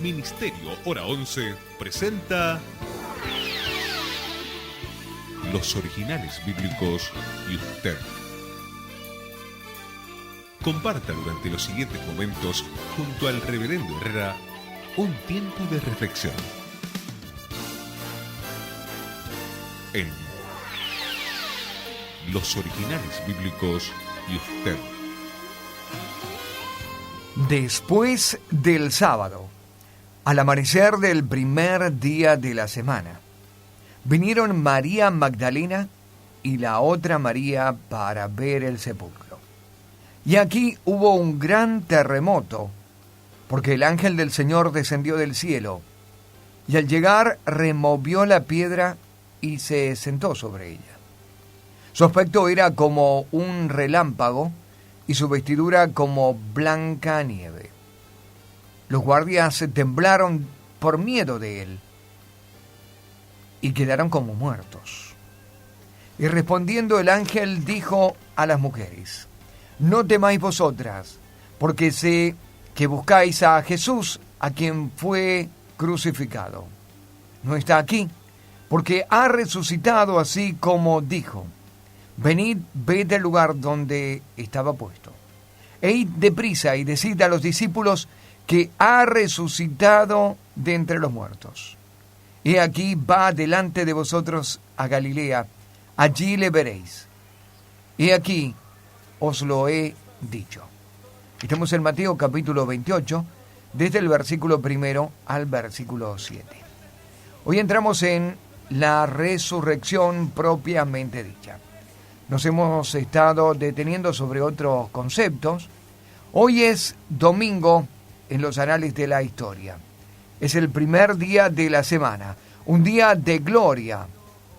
Ministerio Hora 11 presenta Los Originales Bíblicos y usted. Comparta durante los siguientes momentos junto al Reverendo Herrera un tiempo de reflexión en Los Originales Bíblicos y usted. Después del sábado, al amanecer del primer día de la semana, vinieron María Magdalena y la otra María para ver el sepulcro. Y aquí hubo un gran terremoto, porque el ángel del Señor descendió del cielo, y al llegar removió la piedra y se sentó sobre ella. Su aspecto era como un relámpago, y su vestidura como blanca nieve. Los guardias temblaron por miedo de él y quedaron como muertos. Y respondiendo el ángel dijo a las mujeres: no temáis vosotras, porque sé que buscáis a Jesús, a quien fue crucificado. No está aquí, porque ha resucitado así como dijo. Venid, ved del lugar donde estaba puesto. E id deprisa y decid a los discípulos que ha resucitado de entre los muertos. He aquí va delante de vosotros a Galilea, allí le veréis. He aquí os lo he dicho. Estamos en Mateo capítulo 28, desde el versículo 1 al versículo 7. Hoy entramos en la resurrección propiamente dicha. Nos hemos estado deteniendo sobre otros conceptos. Hoy es domingo en los anales de la historia. Es el primer día de la semana, un día de gloria.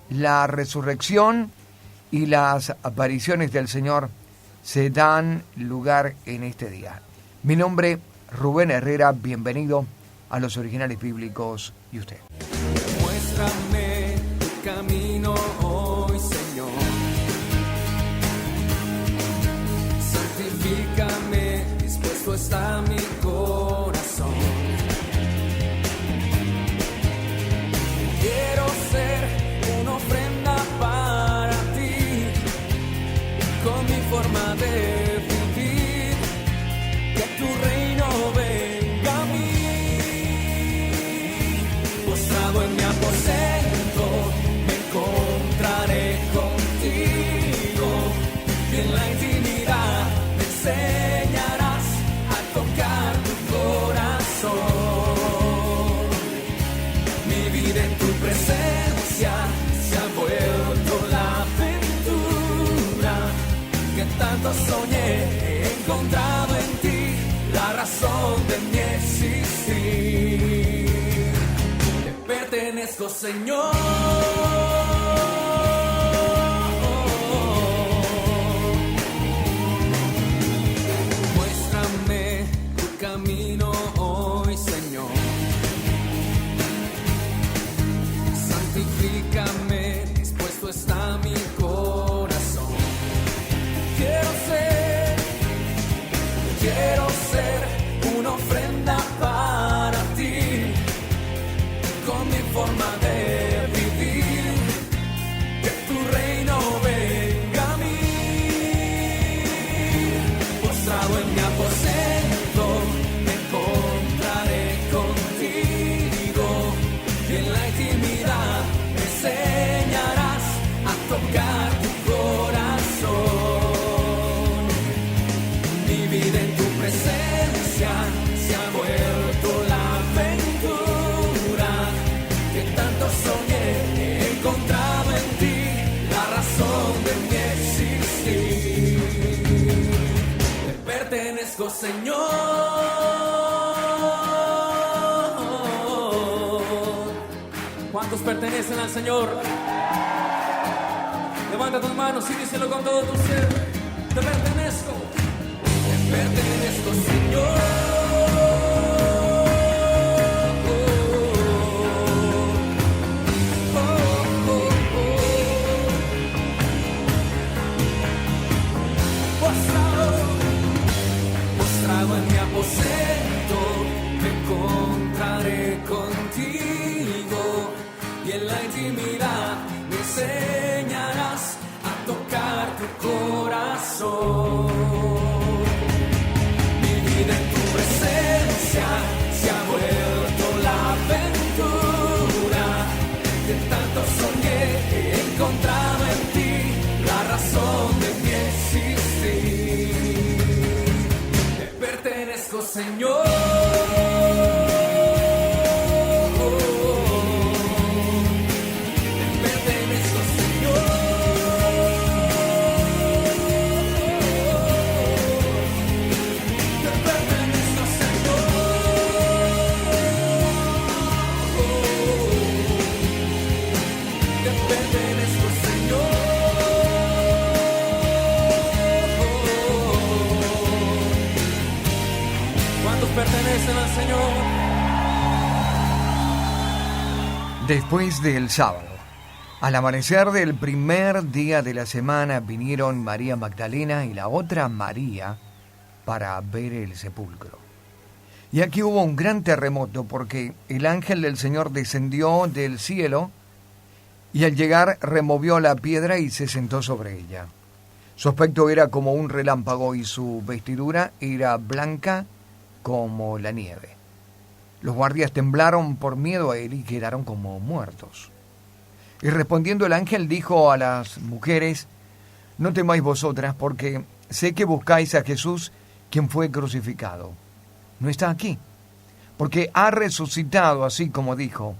La resurrección y las apariciones del Señor se dan lugar en este día. Mi nombre, Rubén Herrera, bienvenido a Los Originales Bíblicos y usted. Muéstrame tu camino hoy, Señor. Santifícame, dispuesto está mi corazón. Quiero ser una ofrenda para ti, con mi forma de vivir, que tu reino venga a mí. Postrado en mi aposento, me encontraré contigo, y en la intimidad me enseñarás a tocar tu corazón. Mi vida en tu presencia se ha vuelto la aventura que tanto soñé. He encontrado en ti la razón de mi existir. Te pertenezco, Señor. Muéstrame tu camino hoy, Señor. Santifícame, dispuesto está mi corazón. Quiero ser una ofrenda para ti, con mi forma de vivir, que tu reino venga a mí. Postrado en mi aposento, me encontraré contigo, y en la intimidad me enseñarás a tocar tu corazón. Mi vida en tu presencia se ha vuelto la aventura que tanto soñé. He encontrado en ti la razón de mi existir. Te pertenezco, Señor. ¿Cuántos pertenecen al Señor? Levanta tus manos y díselo con todo tu ser. Te pertenezco. Te pertenezco, Señor. Postrado en mi aposento, me encontraré contigo y en la intimidad me enseñarás a tocar tu corazón. Mi vida en tu presencia se ha vuelto la aventura que tanto soñé, he encontrado en ti la razón de mi existir. Te pertenezco, Señor. Pertenecen al Señor. Después del sábado, al amanecer del primer día de la semana, vinieron María Magdalena y la otra María para ver el sepulcro. Y aquí hubo un gran terremoto porque el ángel del Señor descendió del cielo y al llegar removió la piedra y se sentó sobre ella. Su aspecto era como un relámpago y su vestidura era blanca como la nieve. Los guardias temblaron por miedo a él y quedaron como muertos. Y respondiendo el ángel dijo a las mujeres: no temáis vosotras, porque sé que buscáis a Jesús, quien fue crucificado. No está aquí, porque ha resucitado, así como dijo.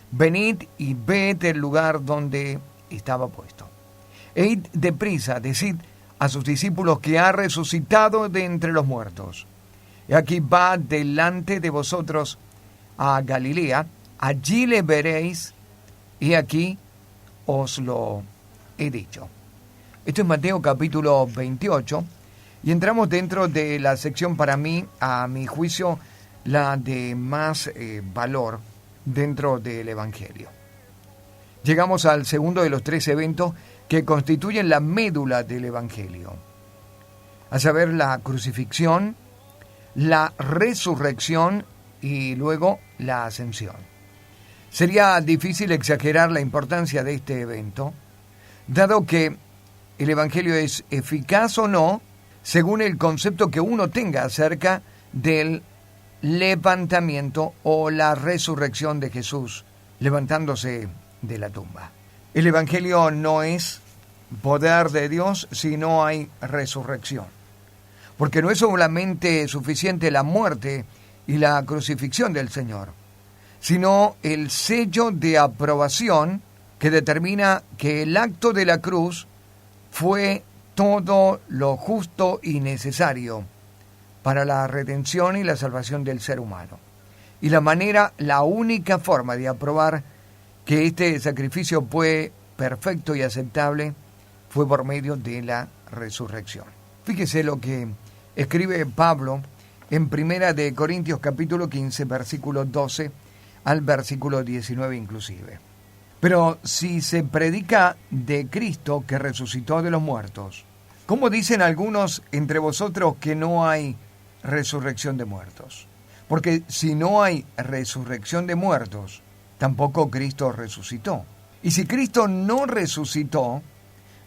Venid y ved el lugar donde estaba puesto. E id deprisa, decid a sus discípulos que ha resucitado de entre los muertos. Y aquí va delante de vosotros a Galilea, allí le veréis, y aquí os lo he dicho. Esto es Mateo capítulo 28, y entramos dentro de la sección, para mí, a mi juicio, la de más valor dentro del Evangelio. Llegamos al segundo de los 3 eventos que constituyen la médula del Evangelio, a saber, la crucifixión, la resurrección y luego la ascensión. Sería difícil exagerar la importancia de este evento, dado que el Evangelio es eficaz o no según el concepto que uno tenga acerca del levantamiento o la resurrección de Jesús, levantándose de la tumba. El Evangelio no es poder de Dios si no hay resurrección. Porque no es solamente suficiente la muerte y la crucifixión del Señor, sino el sello de aprobación que determina que el acto de la cruz fue todo lo justo y necesario para la redención y la salvación del ser humano. Y la única forma de aprobar que este sacrificio fue perfecto y aceptable fue por medio de la resurrección. Fíjese lo que escribe Pablo en 1 de Corintios capítulo 15, versículo 12 al versículo 19 inclusive. Pero si se predica de Cristo que resucitó de los muertos, ¿cómo dicen algunos entre vosotros que no hay resurrección de muertos? Porque si no hay resurrección de muertos, tampoco Cristo resucitó. Y si Cristo no resucitó,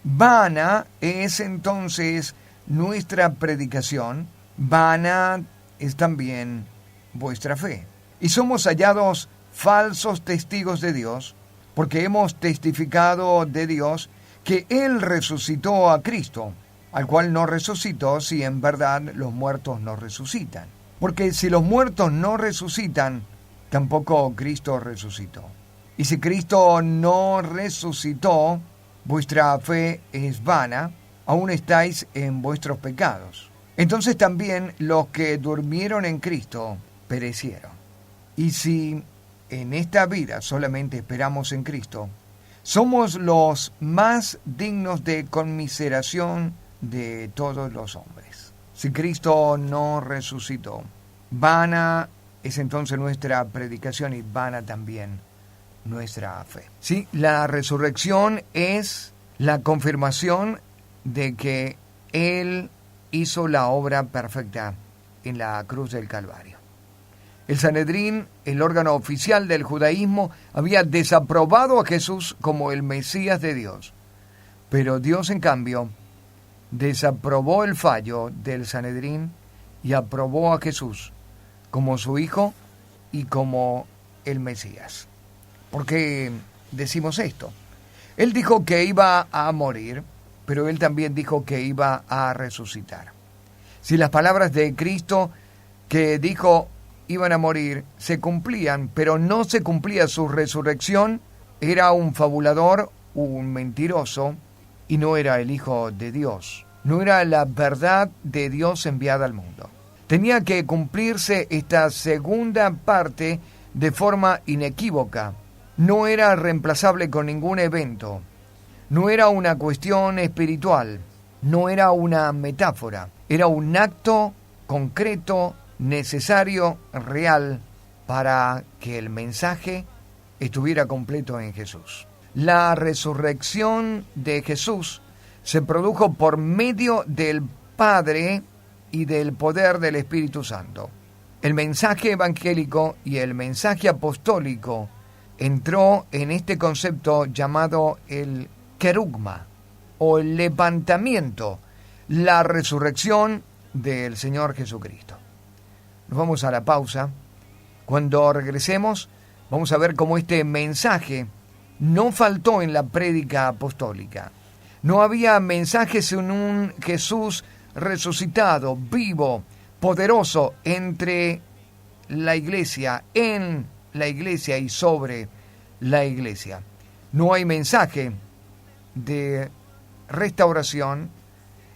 vana es entonces nuestra predicación, vana es también vuestra fe. Y somos hallados falsos testigos de Dios, porque hemos testificado de Dios que Él resucitó a Cristo, al cual no resucitó si en verdad los muertos no resucitan. Porque si los muertos no resucitan, tampoco Cristo resucitó. Y si Cristo no resucitó, vuestra fe es vana, aún estáis en vuestros pecados. Entonces también los que durmieron en Cristo perecieron. Y si en esta vida solamente esperamos en Cristo, somos los más dignos de conmiseración de todos los hombres. Si Cristo no resucitó, vana es entonces nuestra predicación y vana también nuestra fe. Sí, la resurrección es la confirmación de que Él hizo la obra perfecta en la cruz del Calvario. El Sanedrín, el órgano oficial del judaísmo, había desaprobado a Jesús como el Mesías de Dios. Pero Dios, en cambio, desaprobó el fallo del Sanedrín y aprobó a Jesús como su Hijo y como el Mesías. ¿Por qué decimos esto? Él dijo que iba a morir, pero Él también dijo que iba a resucitar. Si las palabras de Cristo que dijo iban a morir se cumplían, pero no se cumplía su resurrección, era un fabulador, un mentiroso, y no era el Hijo de Dios. No era la verdad de Dios enviada al mundo. Tenía que cumplirse esta segunda parte de forma inequívoca. No era reemplazable con ningún evento. No era una cuestión espiritual. No era una metáfora. Era un acto concreto, necesario, real, para que el mensaje estuviera completo en Jesús. La resurrección de Jesús se produjo por medio del Padre y del poder del Espíritu Santo. El mensaje evangélico y el mensaje apostólico entró en este concepto llamado el querugma, o el levantamiento, la resurrección del Señor Jesucristo. Nos vamos a la pausa. Cuando regresemos, vamos a ver cómo este mensaje no faltó en la prédica apostólica. No había mensajes en un Jesús resucitado, vivo, poderoso entre la iglesia, en la iglesia y sobre la iglesia. No hay mensaje de restauración,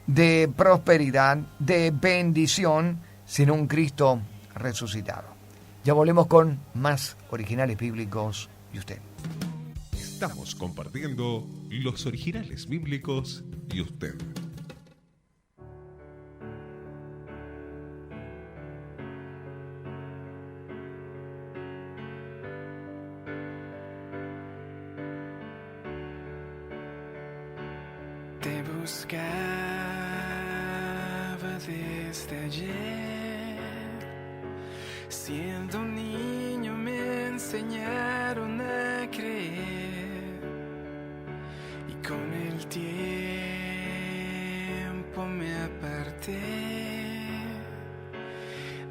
de prosperidad, de bendición, sino un Cristo resucitado. Ya volvemos con más originales bíblicos y usted. Estamos compartiendo los originales bíblicos y usted. Te buscaba desde ayer. Siendo un niño me enseñaron a creer. Y con el tiempo me aparté.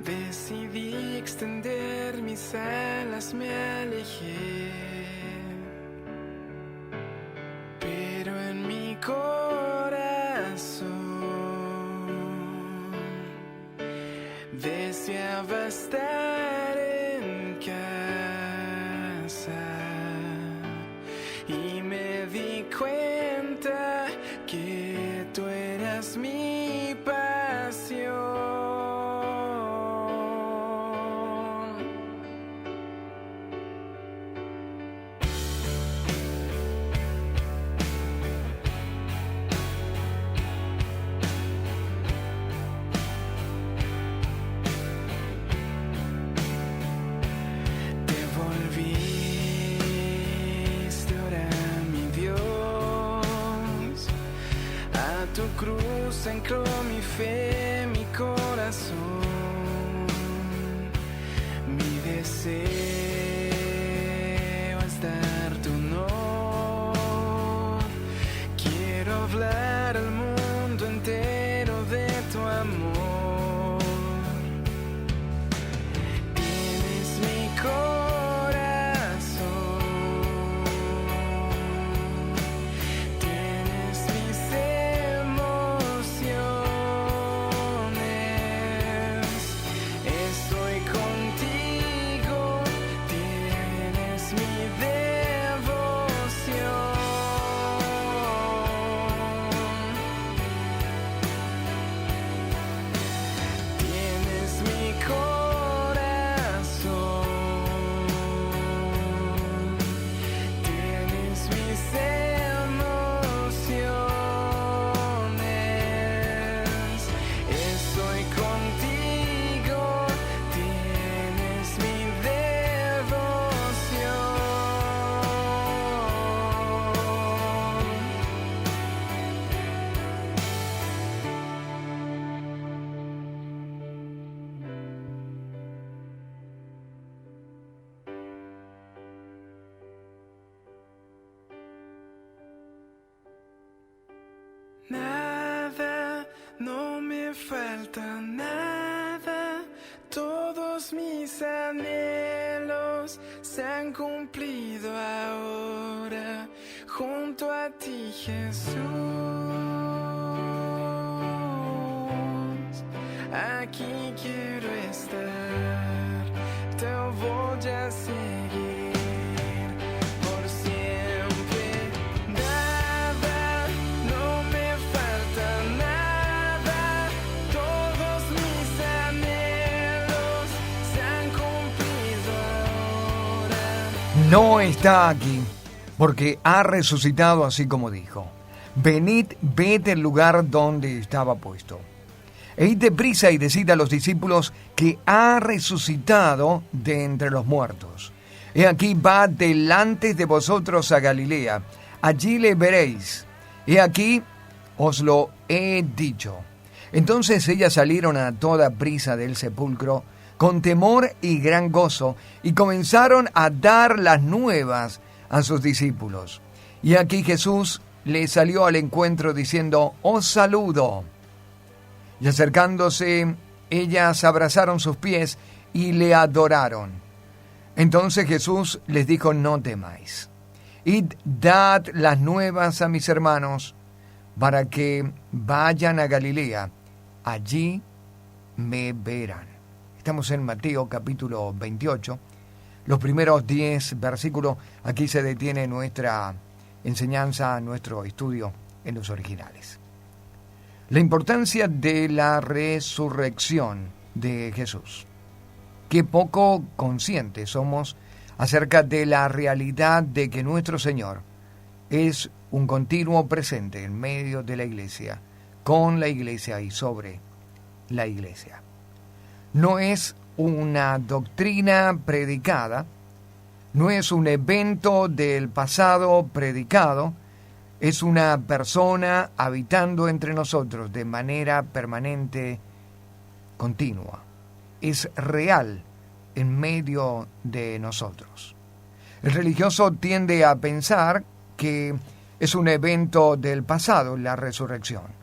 Decidí extender mis alas, me alejé. Pero en mi corazón deseaba estar en casa y me di cuenta que tú eras mi pasión. Tu cruz ancló mi fe, mi corazón, mi deseo es dar tu honor. Quiero hablar al mundo entero de tu amor. Tienes mi corazón, tienes mis emociones. mis anhelos se han cumplido ahora junto a ti, Jesús. Aquí quiero estar, te voy a seguir por siempre. Nada, no me falta nada, todos mis anhelos se han cumplido ahora. No está aquí, porque ha resucitado así como dijo. Venid, ved el lugar donde estaba puesto. E id deprisa y decid a los discípulos que ha resucitado de entre los muertos. He aquí va delante de vosotros a Galilea, allí le veréis. He aquí os lo he dicho. Entonces ellas salieron a toda prisa del sepulcro, con temor y gran gozo, y comenzaron a dar las nuevas a sus discípulos. Y aquí Jesús les salió al encuentro diciendo: os saludo. Y acercándose, ellas abrazaron sus pies y le adoraron. Entonces Jesús les dijo: no temáis. Id, dad las nuevas a mis hermanos, para que vayan a Galilea. Allí me verán. Estamos en Mateo capítulo 28. Los primeros 10 versículos, aquí se detiene nuestra enseñanza, nuestro estudio en los originales. La importancia de la resurrección de Jesús. Qué poco conscientes somos acerca de la realidad de que nuestro Señor es un continuo presente en medio de la iglesia, con la iglesia y sobre la iglesia. No es una doctrina predicada, no es un evento del pasado predicado, es una persona habitando entre nosotros de manera permanente, continua. Es real en medio de nosotros. El religioso tiende a pensar que es un evento del pasado, la resurrección.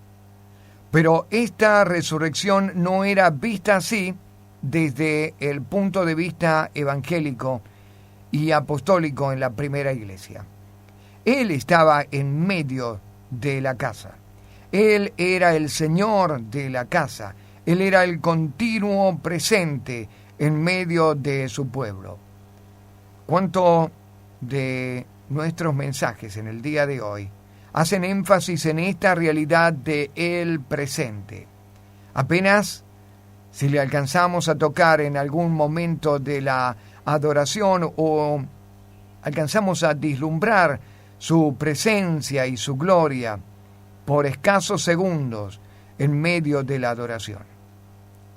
Pero esta resurrección no era vista así desde el punto de vista evangélico y apostólico en la primera iglesia. Él estaba en medio de la casa. Él era el Señor de la casa. Él era el continuo presente en medio de su pueblo. ¿Cuánto de nuestros mensajes en el día de hoy hacen énfasis en esta realidad de el presente? Apenas si le alcanzamos a tocar en algún momento de la adoración o alcanzamos a vislumbrar su presencia y su gloria por escasos segundos en medio de la adoración.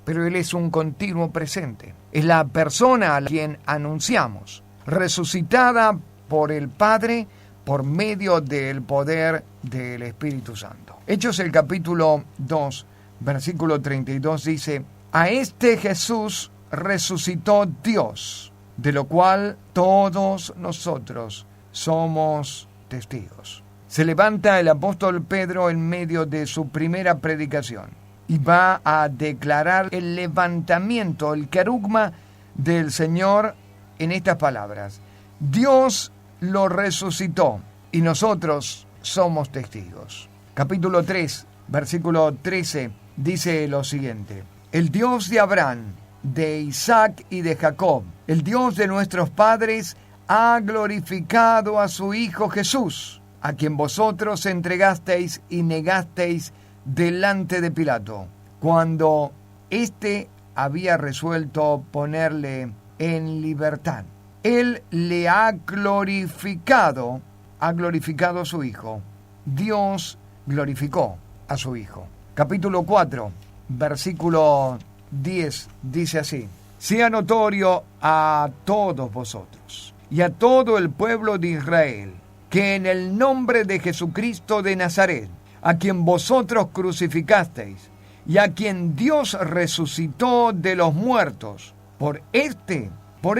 Pero Él es un continuo presente. Es la persona a quien anunciamos, resucitada por el Padre por medio del poder del Espíritu Santo. Hechos el capítulo 2, versículo 32 dice: a este Jesús resucitó Dios, de lo cual todos nosotros somos testigos. Se levanta el apóstol Pedro en medio de su primera predicación y va a declarar el levantamiento, el querugma del Señor en estas palabras: Dios lo resucitó y nosotros somos testigos. Capítulo 3, versículo 13 dice lo siguiente: el Dios de Abraham, de Isaac y de Jacob, el Dios de nuestros padres, ha glorificado a su Hijo Jesús, a quien vosotros entregasteis y negasteis delante de Pilato, cuando éste había resuelto ponerle en libertad. Él le ha glorificado a su Hijo. Dios glorificó a su Hijo. Capítulo 4, versículo 10, dice así: sea notorio a todos vosotros y a todo el pueblo de Israel, que en el nombre de Jesucristo de Nazaret, a quien vosotros crucificasteis, y a quien Dios resucitó de los muertos, por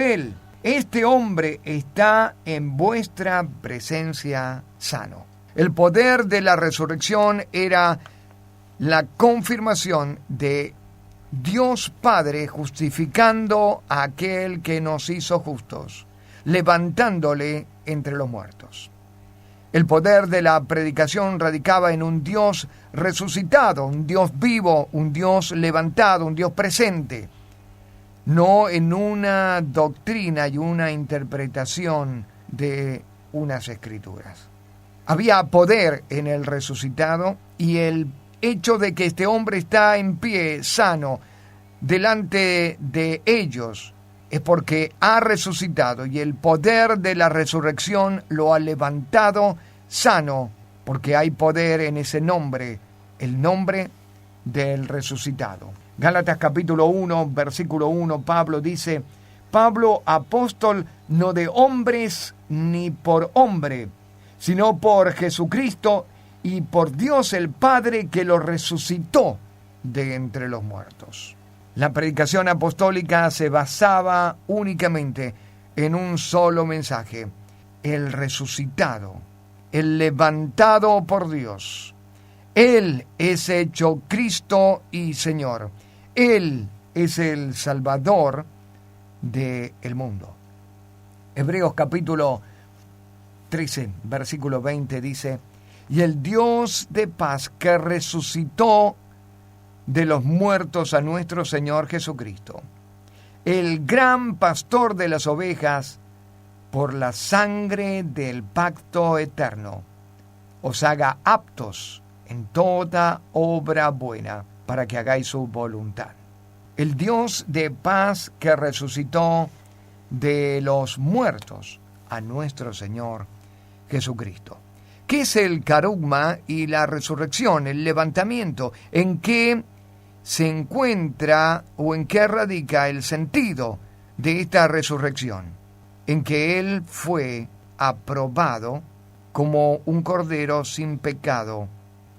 él, este hombre está en vuestra presencia sano. El poder de la resurrección era la confirmación de Dios Padre justificando a aquel que nos hizo justos, levantándole entre los muertos. El poder de la predicación radicaba en un Dios resucitado, un Dios vivo, un Dios levantado, un Dios presente, no en una doctrina y una interpretación de unas escrituras. Había poder en el resucitado, y el hecho de que este hombre está en pie, sano, delante de ellos, es porque ha resucitado, y el poder de la resurrección lo ha levantado sano, porque hay poder en ese nombre, el nombre del resucitado. Gálatas capítulo 1, versículo 1, Pablo dice: Pablo, apóstol, no de hombres ni por hombre, sino por Jesucristo y por Dios el Padre, que lo resucitó de entre los muertos. La predicación apostólica se basaba únicamente en un solo mensaje: el resucitado, el levantado por Dios. Él es hecho Cristo y Señor. Él es el Salvador del mundo. Hebreos capítulo 13, versículo 20 dice: y el Dios de paz, que resucitó de los muertos a nuestro Señor Jesucristo, el gran pastor de las ovejas, por la sangre del pacto eterno, os haga aptos en toda obra buena, para que hagáis su voluntad. El Dios de paz, que resucitó de los muertos a nuestro Señor Jesucristo. ¿Qué es el carugma y la resurrección, el levantamiento? ¿En qué se encuentra o en qué radica el sentido de esta resurrección? En que Él fue aprobado como un cordero sin pecado,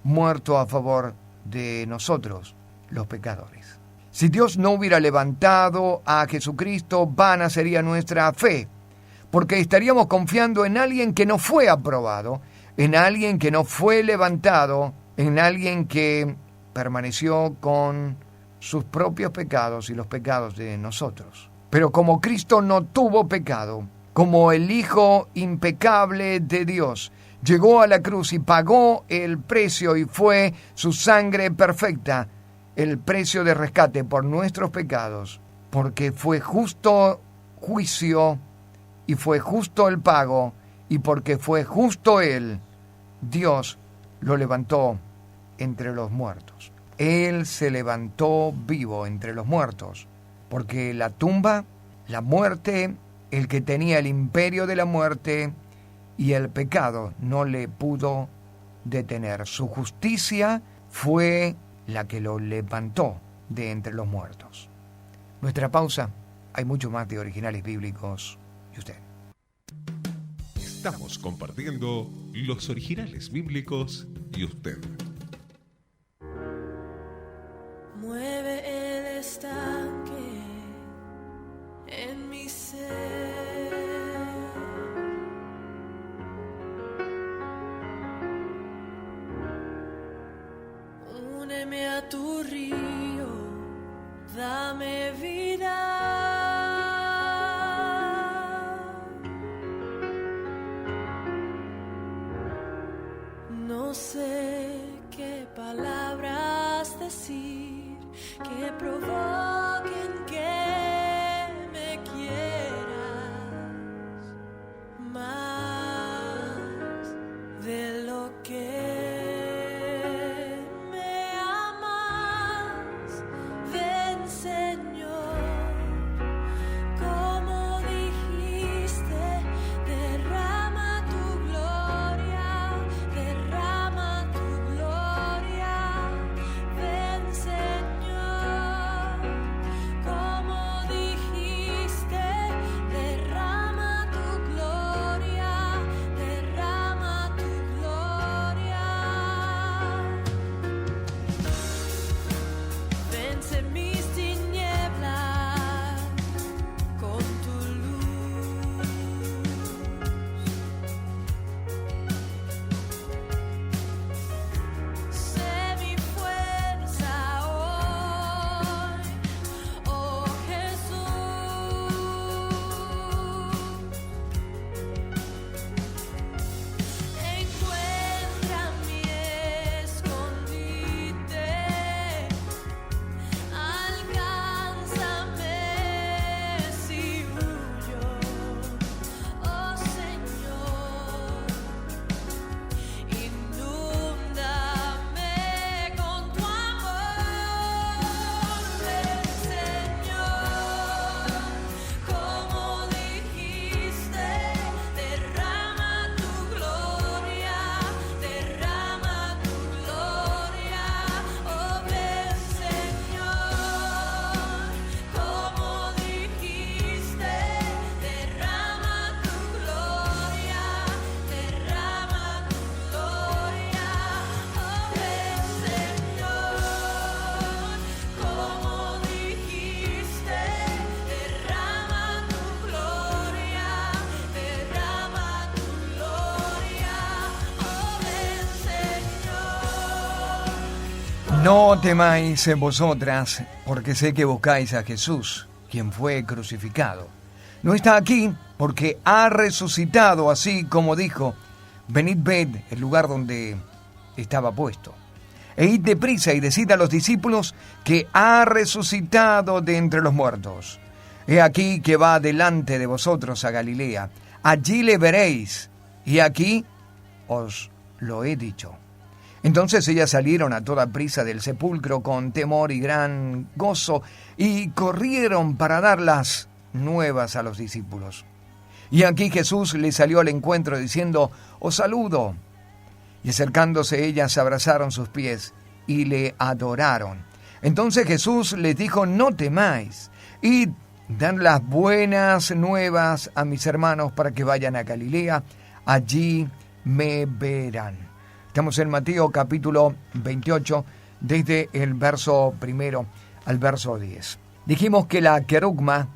muerto a favor de nosotros, los pecadores. Si Dios no hubiera levantado a Jesucristo, vana sería nuestra fe, porque estaríamos confiando en alguien que no fue aprobado, en alguien que no fue levantado, en alguien que permaneció con sus propios pecados y los pecados de nosotros. Pero como Cristo no tuvo pecado, como el Hijo impecable de Dios, llegó a la cruz y pagó el precio, y fue su sangre perfecta, el precio de rescate por nuestros pecados, porque fue justo juicio y fue justo el pago, y porque fue justo Él, Dios lo levantó entre los muertos. Él se levantó vivo entre los muertos, porque la tumba, la muerte, el que tenía el imperio de la muerte y el pecado no le pudo detener. Su justicia fue la que lo levantó de entre los muertos. Nuestra pausa. Hay mucho más de Originales Bíblicos y usted. Estamos compartiendo los Originales Bíblicos y usted. Mueve el estanque en mi ser. Úneme a tu río, dame vida. No sé qué palabras decir que provoquen que me quieras más de lo que me amas. Ven, Señor, como dijiste, derrama tu gloria, derrama tu gloria. Ven, Señor. No temáis vosotras, porque sé que buscáis a Jesús, quien fue crucificado. No está aquí, porque ha resucitado, así como dijo. Venid, ved el lugar donde estaba puesto. E id deprisa y decid a los discípulos que ha resucitado de entre los muertos. He aquí que va delante de vosotros a Galilea. Allí le veréis. Y aquí os lo he dicho. Entonces ellas salieron a toda prisa del sepulcro con temor y gran gozo, y corrieron para dar las nuevas a los discípulos. Y aquí Jesús les salió al encuentro diciendo: os saludo. Y acercándose ellas abrazaron sus pies y le adoraron. Entonces Jesús les dijo: no temáis, id, dan las buenas nuevas a mis hermanos para que vayan a Galilea, allí me verán. Estamos en Mateo capítulo 28, desde el verso 1 al verso 10. Dijimos que la querugma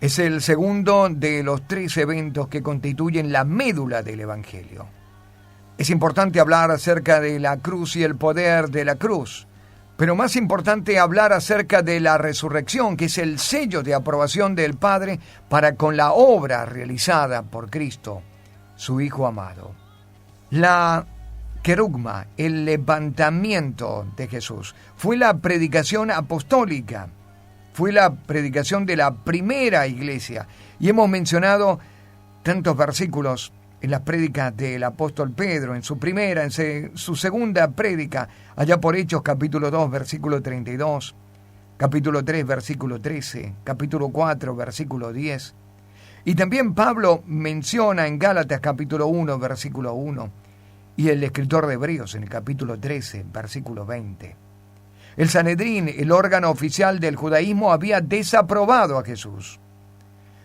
es el segundo de los 3 eventos que constituyen la médula del Evangelio. Es importante hablar acerca de la cruz y el poder de la cruz, pero más importante hablar acerca de la resurrección, que es el sello de aprobación del Padre para con la obra realizada por Cristo, su Hijo amado. La querugma, el levantamiento de Jesús, fue la predicación apostólica, fue la predicación de la primera iglesia, y hemos mencionado tantos versículos en las prédicas del apóstol Pedro, en su primera, en su segunda prédica, allá por Hechos capítulo 2, versículo 32, capítulo 3, versículo 13, capítulo 4, versículo 10, y también Pablo menciona en Gálatas capítulo 1, versículo 1, y el escritor de Hebreos en el capítulo 13, versículo 20. El Sanedrín, el órgano oficial del judaísmo, había desaprobado a Jesús.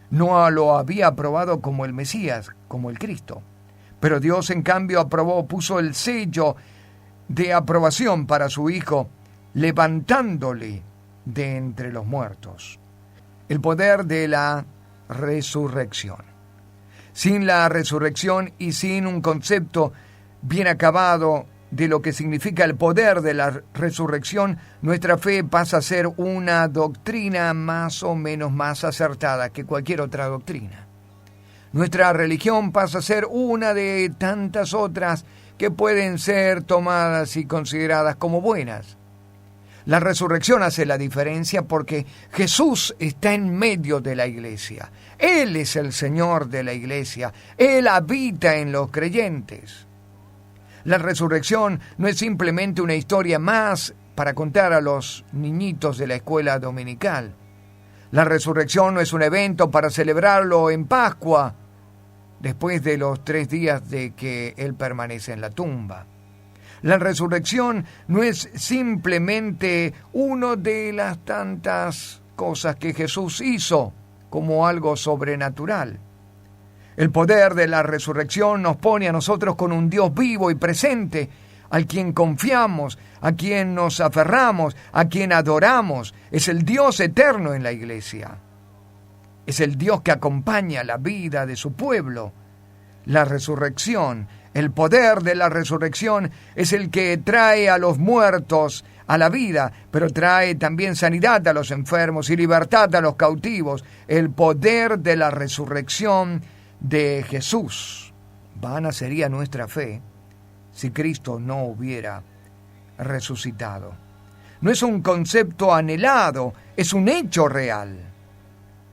No lo había aprobado como el Mesías, como el Cristo. Pero Dios, en cambio, puso el sello de aprobación para su Hijo, levantándole de entre los muertos. El poder de la resurrección. Sin la resurrección y sin un concepto bien acabado de lo que significa el poder de la resurrección, nuestra fe pasa a ser una doctrina más o menos más acertada que cualquier otra doctrina. Nuestra religión pasa a ser una de tantas otras que pueden ser tomadas y consideradas como buenas. La resurrección hace la diferencia porque Jesús está en medio de la iglesia. Él es el Señor de la iglesia. Él habita en los creyentes. La resurrección no es simplemente una historia más para contar a los niñitos de la escuela dominical. La resurrección no es un evento para celebrarlo en Pascua, después de los 3 días de que Él permanece en la tumba. La resurrección no es simplemente una de las tantas cosas que Jesús hizo como algo sobrenatural. El poder de la resurrección nos pone a nosotros con un Dios vivo y presente, al quien confiamos, a quien nos aferramos, a quien adoramos. Es el Dios eterno en la iglesia. Es el Dios que acompaña la vida de su pueblo. La resurrección, el poder de la resurrección es el que trae a los muertos a la vida, pero trae también sanidad a los enfermos y libertad a los cautivos. El poder de la resurrección de Jesús. Vana sería nuestra fe si Cristo no hubiera resucitado. No es un concepto anhelado, es un hecho real.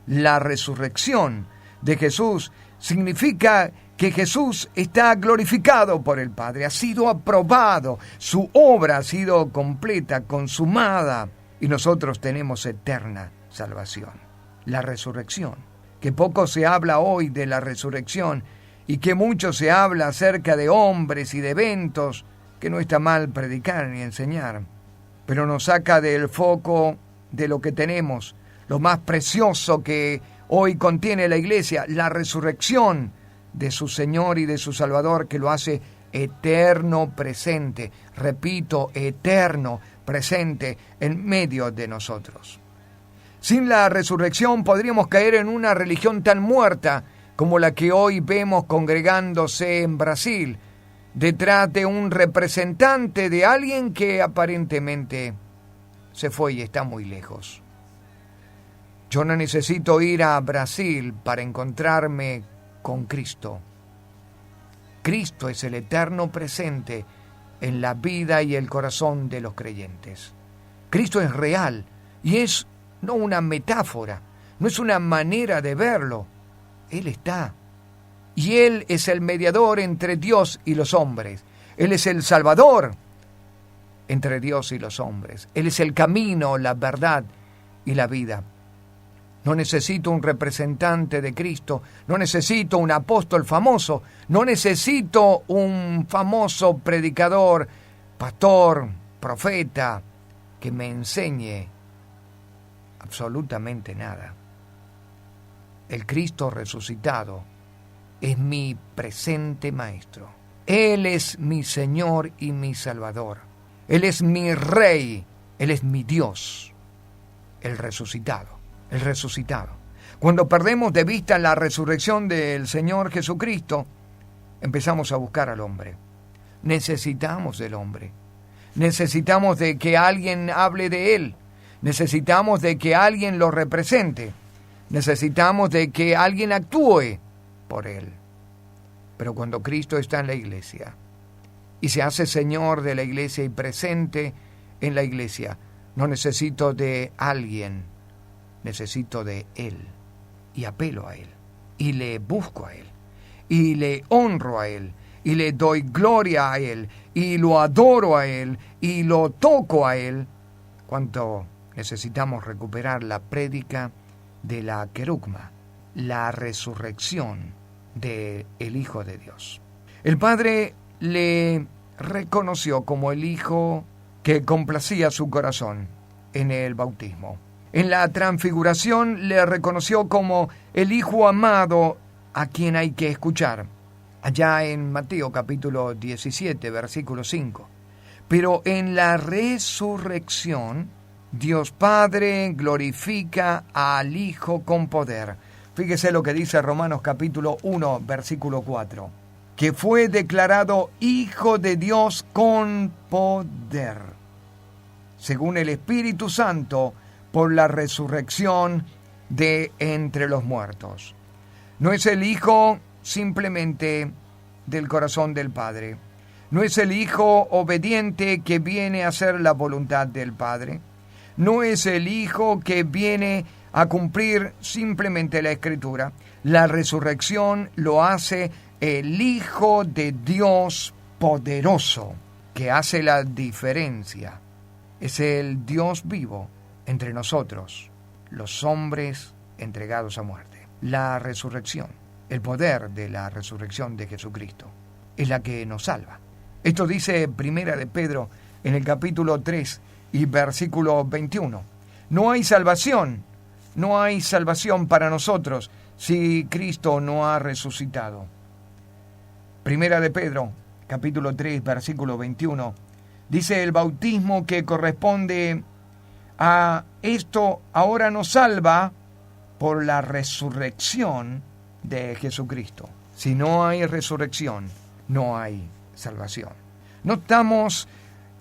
La resurrección de Jesús significa que Jesús está glorificado por el Padre, ha sido aprobado, su obra ha sido completa, consumada, y nosotros tenemos eterna salvación. La resurrección, que poco se habla hoy de la resurrección y que mucho se habla acerca de hombres y de eventos, que no está mal predicar ni enseñar, pero nos saca del foco de lo que tenemos, lo más precioso que hoy contiene la iglesia, la resurrección de su Señor y de su Salvador, que lo hace eterno presente, repito, eterno presente en medio de nosotros. Sin la resurrección podríamos caer en una religión tan muerta como la que hoy vemos congregándose en Brasil, detrás de un representante de alguien que aparentemente se fue y está muy lejos. Yo no necesito ir a Brasil para encontrarme con Cristo. Cristo es el eterno presente en la vida y el corazón de los creyentes. Cristo es real y es no una metáfora, no es una manera de verlo. Él está. Y Él es el mediador entre Dios y los hombres. Él es el Salvador entre Dios y los hombres. Él es el camino, la verdad y la vida. No necesito un representante de Cristo, no necesito un apóstol famoso, no necesito un famoso predicador, pastor, profeta, que me enseñe absolutamente nada. El Cristo resucitado es mi presente maestro. Él es mi Señor y mi Salvador. Él es mi Rey. Él es mi Dios. El resucitado. El resucitado. Cuando perdemos de vista la resurrección del Señor Jesucristo, empezamos a buscar al hombre. Necesitamos del hombre. Necesitamos de que alguien hable de Él. Necesitamos de que alguien lo represente. Necesitamos de que alguien actúe por Él. Pero cuando Cristo está en la iglesia y se hace Señor de la iglesia y presente en la iglesia, no necesito de alguien, necesito de Él. Y apelo a Él. Y le busco a Él. Y le honro a Él. Y le doy gloria a Él. Y lo adoro a Él. Y lo toco a Él. Cuánto necesitamos recuperar la prédica de la querugma, la resurrección del Hijo de Dios. El Padre le reconoció como el Hijo que complacía su corazón en el bautismo. En la transfiguración le reconoció como el Hijo amado a quien hay que escuchar, allá en Mateo capítulo 17, versículo 5. Pero en la resurrección, Dios Padre glorifica al Hijo con poder. Fíjese lo que dice Romanos capítulo 1, versículo 4. Que fue declarado Hijo de Dios con poder, según el Espíritu Santo, por la resurrección de entre los muertos. No es el Hijo simplemente del corazón del Padre. No es el Hijo obediente que viene a hacer la voluntad del Padre. No es el Hijo que viene a cumplir simplemente la Escritura. La resurrección lo hace el Hijo de Dios poderoso, que hace la diferencia. Es el Dios vivo entre nosotros, los hombres entregados a muerte. La resurrección, el poder de la resurrección de Jesucristo, es la que nos salva. Esto dice Primera de Pedro en el capítulo 3 y versículo 21. No hay salvación para nosotros si Cristo no ha resucitado. Primera de Pedro, capítulo 3, versículo 21, dice: el bautismo que corresponde a esto ahora nos salva por la resurrección de Jesucristo. Si no hay resurrección, no hay salvación. No estamos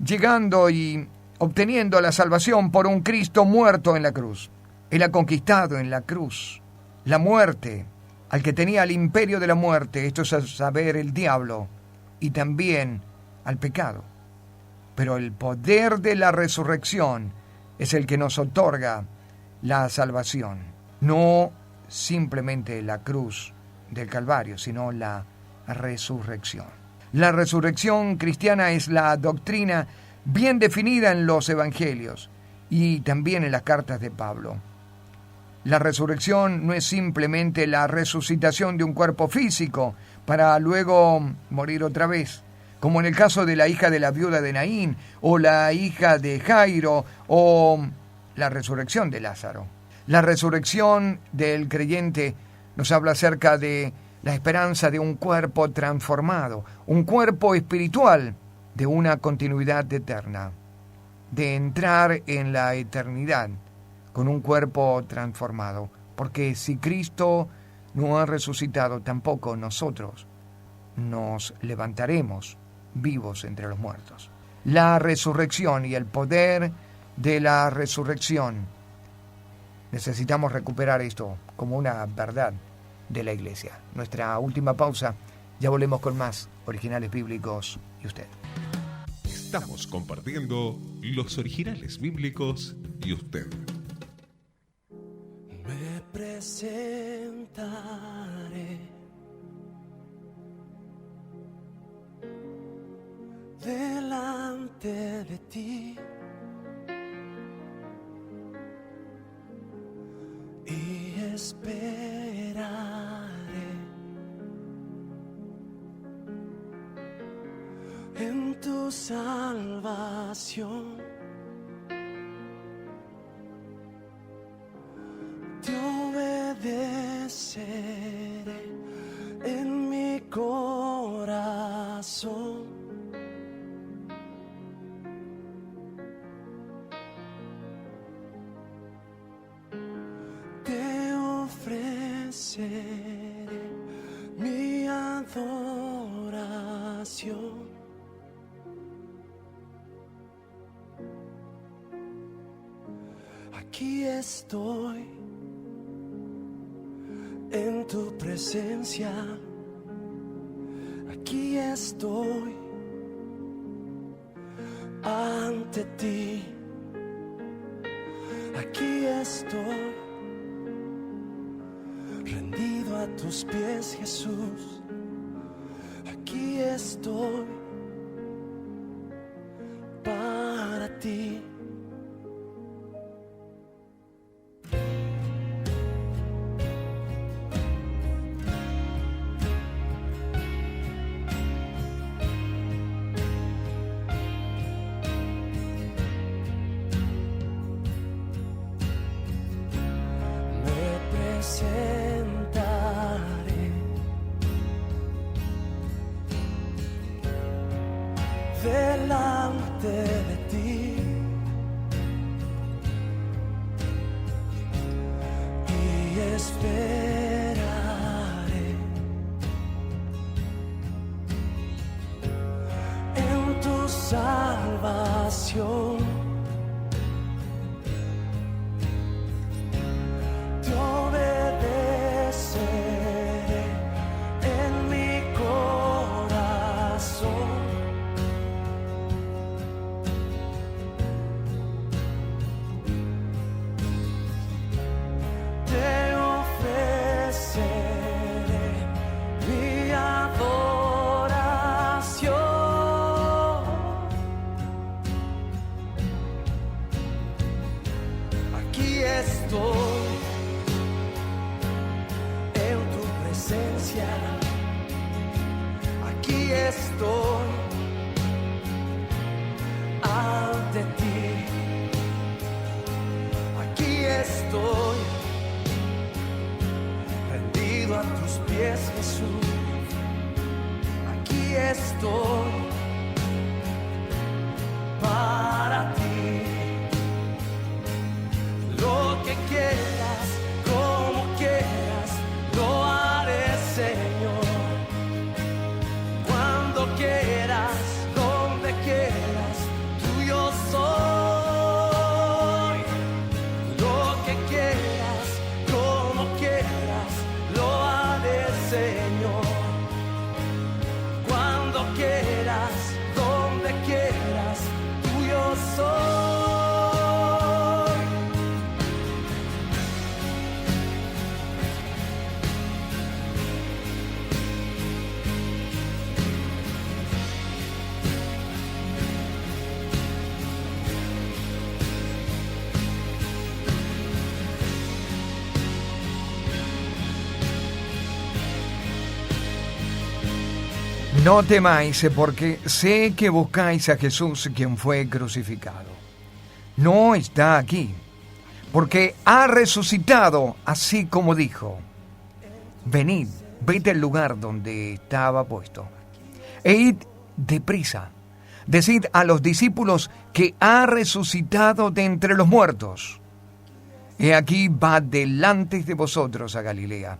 llegando y obteniendo la salvación por un Cristo muerto en la cruz. Él ha conquistado en la cruz la muerte al que tenía el imperio de la muerte, esto es a saber, el diablo, y también al pecado. Pero el poder de la resurrección es el que nos otorga la salvación. No simplemente la cruz del Calvario, sino la resurrección. La resurrección cristiana es la doctrina bien definida en los evangelios y también en las cartas de Pablo. La resurrección no es simplemente la resucitación de un cuerpo físico para luego morir otra vez, como en el caso de la hija de la viuda de Naín, o la hija de Jairo, o la resurrección de Lázaro. La resurrección del creyente nos habla acerca de la esperanza de un cuerpo transformado, un cuerpo espiritual de una continuidad eterna, de entrar en la eternidad con un cuerpo transformado, porque si Cristo no ha resucitado, tampoco nosotros nos levantaremos vivos entre los muertos. La resurrección y el poder de la resurrección. Necesitamos recuperar esto como una verdad de la iglesia. Nuestra última pausa, ya volvemos con más Originales Bíblicos y usted. Estamos compartiendo los originales bíblicos y usted. Me presentaré delante de ti y esperaré en tu salvación. Te obedeceré en mi corazón. Te ofreceré mi adoración. Aquí estoy en tu presencia. Aquí estoy ante ti. Aquí estoy rendido a tus pies, Jesús. Aquí estoy para ti. Sentaré delante de ti y esperaré en tu salvación. Aquí estoy ante ti. Aquí estoy rendido a tus pies, Jesús. Aquí estoy para ti. Lo que quieras, como quieras, lo haré, Señor. Cuando quieras, donde quieras, tuyo soy. Lo que quieras, como quieras, lo haré, Señor. Cuando quieras, donde quieras, tuyo soy. No temáis, porque sé que buscáis a Jesús, quien fue crucificado. No está aquí, porque ha resucitado, así como dijo. Venid, vete al lugar donde estaba puesto, e id deprisa. Decid a los discípulos que ha resucitado de entre los muertos. He aquí va delante de vosotros a Galilea.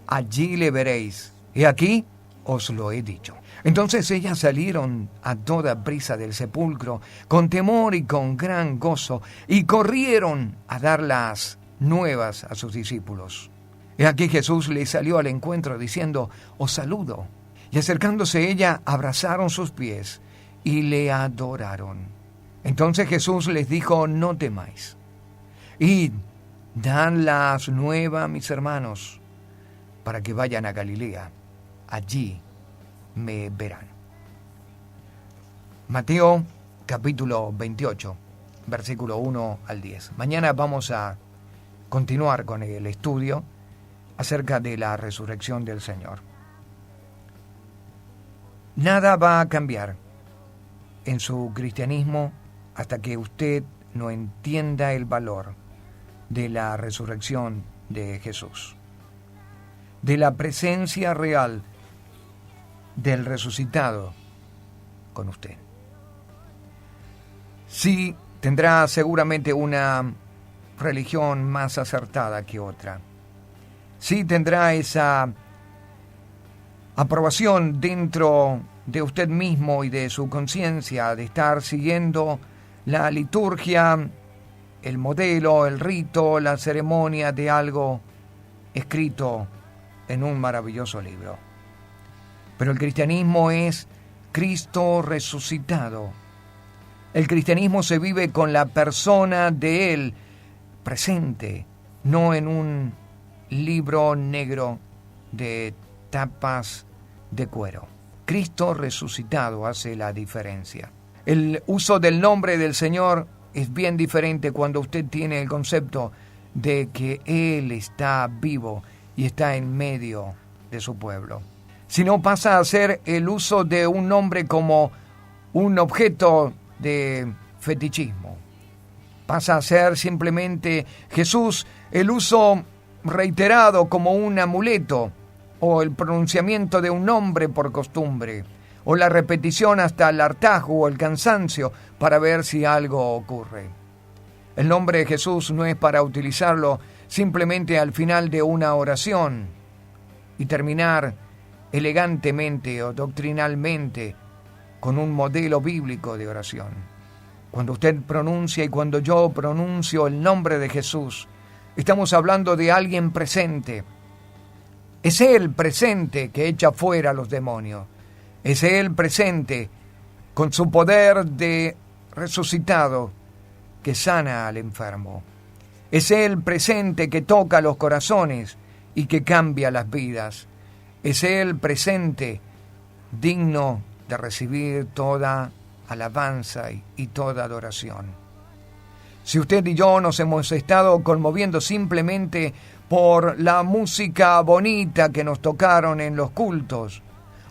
Allí le veréis. He aquí, os lo he dicho. Entonces ellas salieron a toda prisa del sepulcro, con temor y con gran gozo, y corrieron a dar las nuevas a sus discípulos. Y aquí Jesús les salió al encuentro diciendo: os saludo. Y acercándose ella, abrazaron sus pies y le adoraron. Entonces Jesús les dijo: no temáis. Id, dad las nuevas a mis hermanos, para que vayan a Galilea. Allí me verán. Mateo capítulo 28, versículo 1 al 10. Mañana vamos a continuar con el estudio acerca de la resurrección del Señor. Nada va a cambiar en su cristianismo hasta que usted no entienda el valor de la resurrección de Jesús, de la presencia real del resucitado con usted. Sí, tendrá seguramente una religión más acertada que otra. Sí, tendrá esa aprobación dentro de usted mismo y de su conciencia de estar siguiendo la liturgia, el modelo, el rito, la ceremonia de algo escrito en un maravilloso libro. Pero el cristianismo es Cristo resucitado. El cristianismo se vive con la persona de Él presente, no en un libro negro de tapas de cuero. Cristo resucitado hace la diferencia. El uso del nombre del Señor es bien diferente cuando usted tiene el concepto de que Él está vivo y está en medio de su pueblo. Si no, pasa a ser el uso de un nombre como un objeto de fetichismo. Pasa a ser simplemente Jesús, el uso reiterado como un amuleto, o el pronunciamiento de un nombre por costumbre, o la repetición hasta el hartazgo o el cansancio para ver si algo ocurre. El nombre de Jesús no es para utilizarlo simplemente al final de una oración y terminar elegantemente o doctrinalmente con un modelo bíblico de oración. Cuando usted pronuncia y cuando yo pronuncio el nombre de Jesús, estamos hablando de alguien presente. Es Él presente que echa fuera a los demonios. Es Él presente con su poder de resucitado que sana al enfermo. Es Él presente que toca los corazones y que cambia las vidas. Es Él presente digno de recibir toda alabanza y toda adoración. Si usted y yo nos hemos estado conmoviendo simplemente por la música bonita que nos tocaron en los cultos,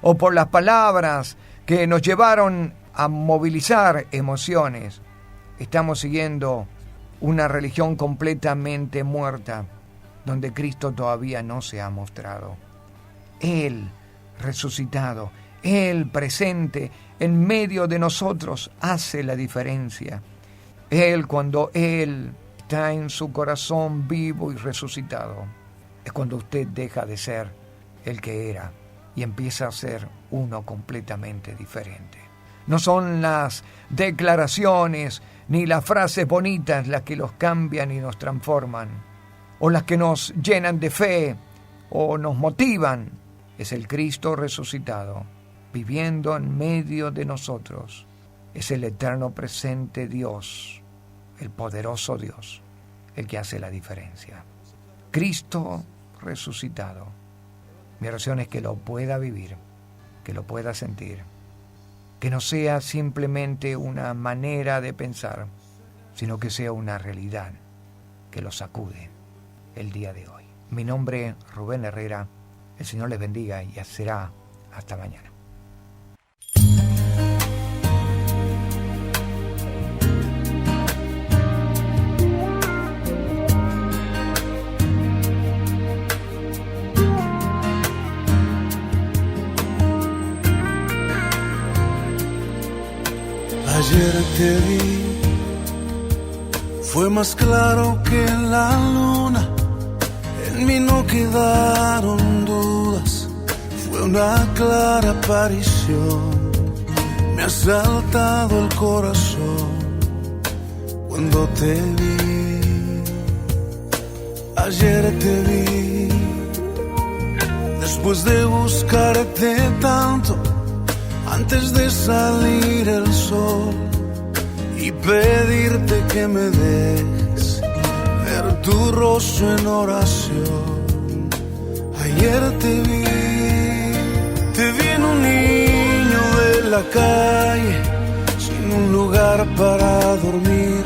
o por las palabras que nos llevaron a movilizar emociones, estamos siguiendo una religión completamente muerta, donde Cristo todavía no se ha mostrado. Él resucitado, Él presente en medio de nosotros hace la diferencia. Él, cuando Él está en su corazón vivo y resucitado, es cuando usted deja de ser el que era y empieza a ser uno completamente diferente. No son las declaraciones ni las frases bonitas las que los cambian y nos transforman, o las que nos llenan de fe o nos motivan. Es el Cristo resucitado, viviendo en medio de nosotros. Es el eterno presente Dios, el poderoso Dios, el que hace la diferencia. Cristo resucitado. Mi oración es que lo pueda vivir, que lo pueda sentir, que no sea simplemente una manera de pensar, sino que sea una realidad que lo sacude el día de hoy. Mi nombre es Rubén Herrera. El Señor les bendiga y será hasta mañana. Ayer te vi, fue más claro que la luna, en mí no quedaron dudas, fue una clara aparición, me ha saltado el corazón cuando te vi. Ayer te vi, después de buscarte tanto, antes de salir el sol y pedirte que me dejes ver tu rostro en oración. Ayer te vi en un niño de la calle, sin un lugar para dormir.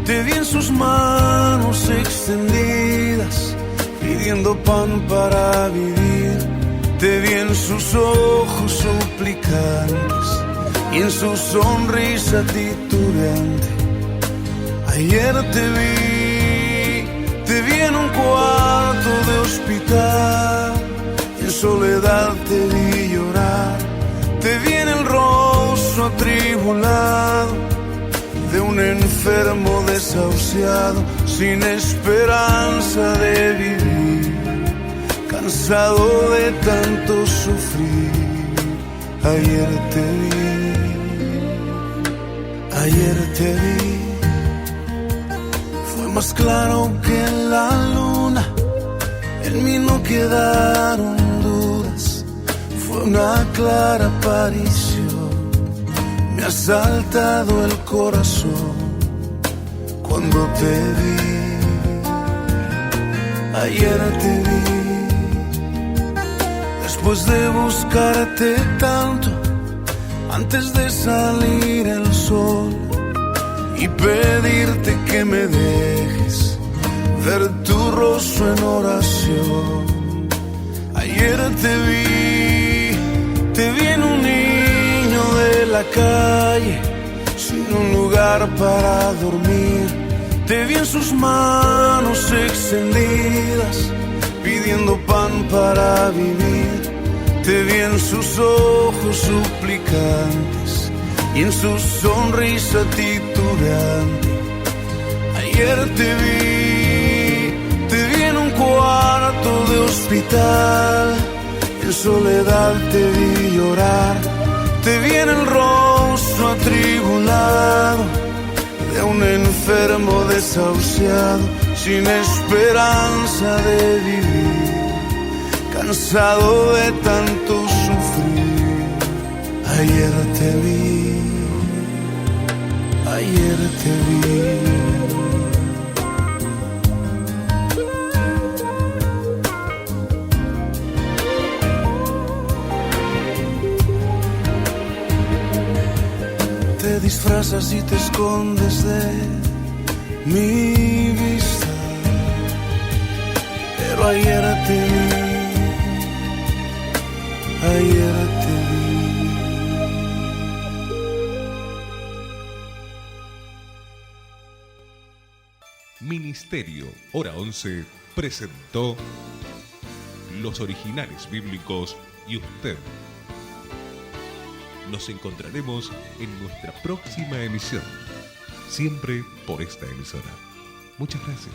Te vi en sus manos extendidas, pidiendo pan para vivir. Te vi en sus ojos suplicantes y en su sonrisa titubeante. Ayer te vi en un cuarto de hospital, en soledad te vi llorar. Te vi en el rostro atribulado de un enfermo desahuciado, sin esperanza de vivir, cansado de tanto sufrir. Ayer te vi, fue más claro que la luna, en mí no quedaron dudas, fue una clara aparición, me ha saltado el corazón cuando te vi. Ayer te vi, después de buscarte tanto, antes de salir el sol y pedirte que me dejes ver tu rostro en oración. Ayer te vi en un niño de la calle, sin un lugar para dormir. Te vi en sus manos extendidas, pidiendo pan para vivir. Te vi en sus ojos suplicantes y en su sonrisa titubeante. Ayer te vi en un cuarto de hospital, en soledad te vi llorar. Te vi en el rostro atribulado de un enfermo desahuciado, sin esperanza de vivir, cansado de tanto sufrir. Ayer te vi, ayer te vi. Te disfrazas y te escondes de mi vista, pero ayer te vi, ayer te vi. Ministerio Hora 11 presentó Los Originales Bíblicos y usted. Nos encontraremos en nuestra próxima emisión, siempre por esta emisora. Muchas gracias.